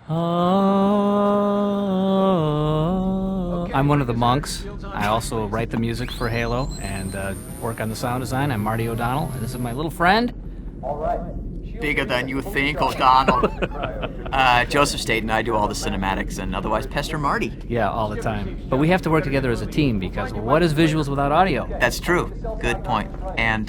I'm one of the monks. I also write the music for Halo and work on the sound design. I'm Marty O'Donnell, and this is my little friend. Bigger than you think, O'Donnell. Joseph Staten, I do all the cinematics and otherwise pester Marty. Yeah, all the time. But we have to work together as a team because, well, what is visuals without audio? That's true. Good point. And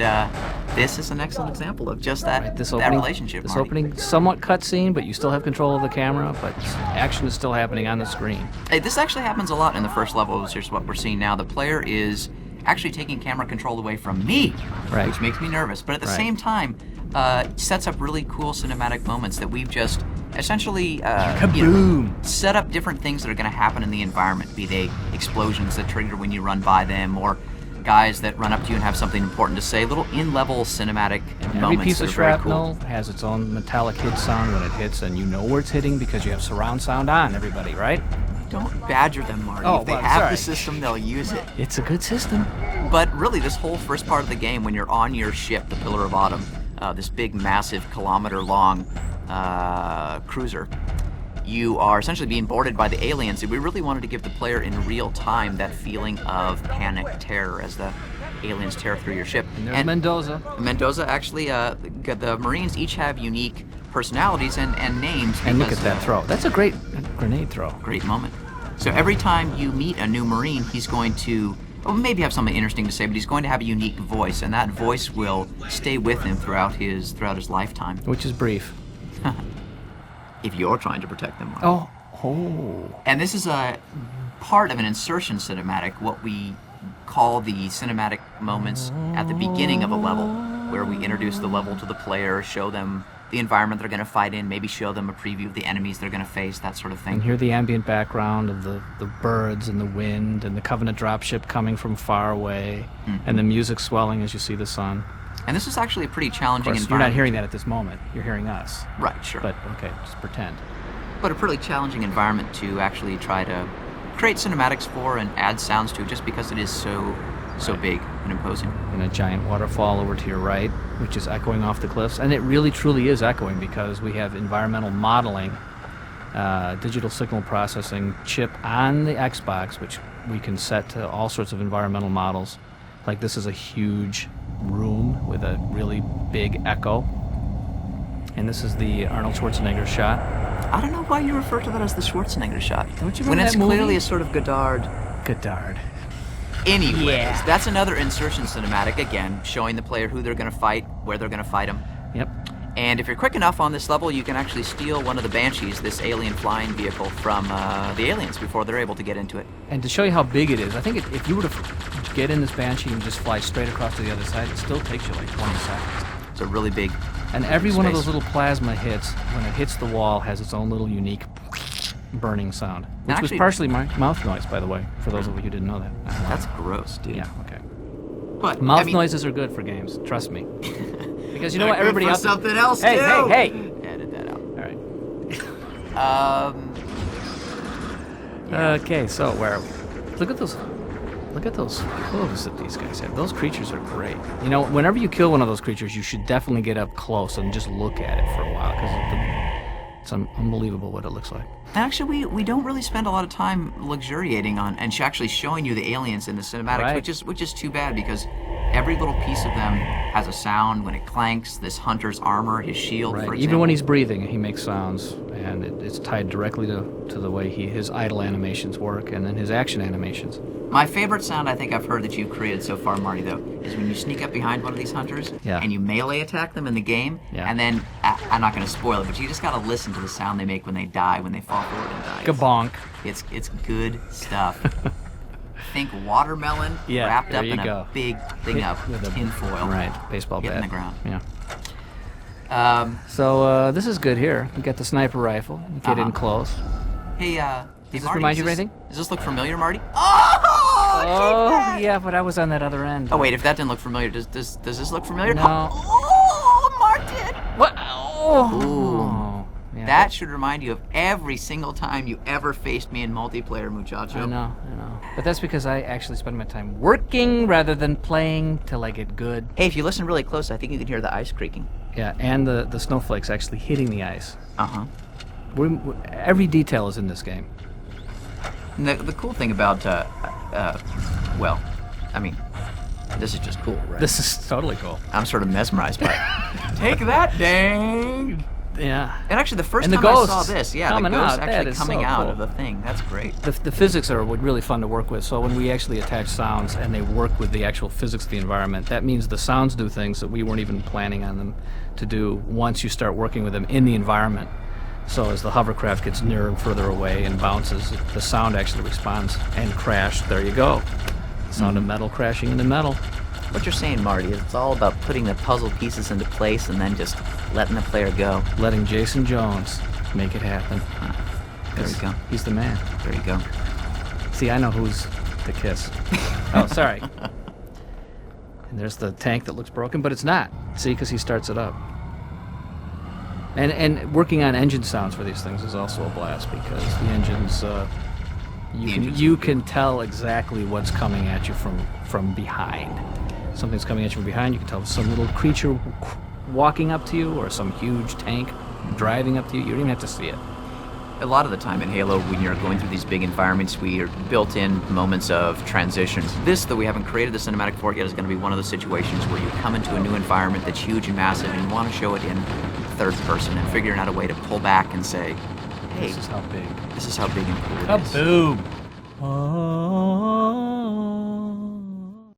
this is an excellent example of just that, Right, that relationship, This Marty. opening, somewhat cutscene, but you still have control of the camera, but action is still happening on the screen. Hey, this actually happens a lot in the first levels. Here's what we're seeing now. The player is actually taking camera control away from me, Right. which makes me nervous. But at the Right. same time, sets up really cool cinematic moments that we've just essentially set up different things that are going to happen in the environment, be they explosions that trigger when you run by them, or guys that run up to you and have something important to say, little in-level cinematic Every moments piece that of are very shrapnel cool. has its own metallic hit sound when it hits, and you know where it's hitting because you have surround sound on, everybody, right? Don't badger them, Marty. Oh, if they well, have sorry. the system, they'll use it. It's a good system. But really, this whole first part of the game, when you're on your ship, the Pillar of Autumn, this big, massive, kilometer-long cruiser, you are essentially being boarded by the aliens, and we really wanted to give the player in real time that feeling of panic, terror, as the aliens tear through your ship. And there's Mendoza. Mendoza, actually, the Marines each have unique personalities and names. And look at because, that throw. That's a great grenade throw. Great moment. So every time you meet a new Marine, he's going to, well, maybe have something interesting to say, but he's going to have a unique voice, and that voice will stay with him throughout his lifetime. Which is brief. If you're trying to protect them. Oh. And this is a part of an insertion cinematic, what we call the cinematic moments at the beginning of a level, where we introduce the level to the player, show them the environment they're going to fight in, maybe show them a preview of the enemies they're going to face, that sort of thing. And hear the ambient background of the birds and the wind and the Covenant dropship coming from far away, and the music swelling as you see the sun. And this is actually a pretty Of challenging course, you're environment. not hearing that at this moment. You're hearing us. Right, sure. But, okay, just pretend. But a pretty challenging environment to actually try to create cinematics for and add sounds to, just because it is so big and imposing. And a giant waterfall over to your right, which is echoing off the cliffs. And it really, truly is echoing because we have environmental modeling, digital signal processing chip on the Xbox, which we can set to all sorts of environmental models. Like this is a huge room with a really big echo. And this is the Arnold Schwarzenegger shot. I don't know why you refer to that as the Schwarzenegger shot. Don't you when remember it's that movie? clearly a sort of Godard. Anyways, Yeah. that's another insertion cinematic, again, showing the player who they're going to fight, where they're going to fight them. Yep. And if you're quick enough on this level, you can actually steal one of the Banshees, this alien flying vehicle, from the aliens before they're able to get into it. And to show you how big it is, I think if you were to get in this Banshee and just fly straight across to the other side, it still takes you like 20 seconds. It's a really big And every one of those space. little plasma hits, when it hits the wall, has its own little unique burning sound. Which Actually- was partially my mouth noise, by the way, for those of you who didn't know that. That's gross, dude. Yeah, okay. But Mouth I mean, noises are good for games, trust me. Because you know what, they're good everybody for else... something else, hey, too. hey! Edit that out. All right. Yeah. Okay, so where are we? Look at those hooves that these guys have. Those creatures are great. You know, whenever you kill one of those creatures, you should definitely get up close and just look at it for a while, because it's unbelievable what it looks like. Actually, we don't really spend a lot of time luxuriating on and actually showing you the aliens in the cinematics, Right. which is too bad, because every little piece of them has a sound when it clanks. This hunter's armor, his shield, for example. Even when he's breathing, he makes sounds, and it's tied directly to the way his idle animations work, and then his action animations. My favorite sound I think I've heard that you've created so far, Marty, though, is when you sneak up behind one of these hunters and you melee attack them in the game, and then, I'm not going to spoil it, but you just got to listen to the sound they make when they die, when they fall forward and die. Kabonk. It's good stuff. Think watermelon wrapped there up you in a go. big thing of tinfoil. Right, baseball bat. Hitting the ground. Yeah. So this is good here. We got the sniper rifle. You get in close. Hey, Does this Marty, remind you of anything? Does this look familiar, Marty? Oh, Yeah, but I was on that other end. Oh wait, if that didn't look familiar, does this look familiar? No. Oh, Martin! What? Oh. Ooh. Yeah, That should remind you of every single time you ever faced me in multiplayer, muchacho. I know. But that's because I actually spend my time working rather than playing till I get good. Hey, if you listen really close, I think you can hear the ice creaking. Yeah, and the snowflakes actually hitting the ice. Uh-huh. Every detail is in this game. And the cool thing about, well, I mean, this is just cool, right? This is totally cool. I'm sort of mesmerized by it. Take that, dang! Yeah. And actually, the first And the time I ghosts saw this, the coming ghosts out, that actually is coming so out cool. of the thing, that's great. The physics are really fun to work with. So when we actually attach sounds and they work with the actual physics of the environment, that means the sounds do things that we weren't even planning on them to do once you start working with them in the environment. So as the hovercraft gets nearer and further away and bounces, the sound actually responds. And crash, there you go. Sound of metal crashing into metal. What you're saying, Marty, is it's all about putting the puzzle pieces into place and then just letting the player go. Letting Jason Jones make it happen. There you go. He's the man. There you go. See, I know who's to kiss. Oh, sorry. And there's the tank that looks broken, but it's not. See, because he starts it up. And working on engine sounds for these things is also a blast because the engines, you can tell exactly what's coming at you from behind. Something's coming at you from behind. You can tell some little creature walking up to you or some huge tank driving up to you. You don't even have to see it. A lot of the time in Halo, when you're going through these big environments, we are built-in moments of transitions. This, though we haven't created the cinematic for it yet, is going to be one of those situations where you come into a new environment that's huge and massive, and you want to show it in third person, and figuring out a way to pull back and say, hey, This is how big. this is how big and cool it is. Kaboom!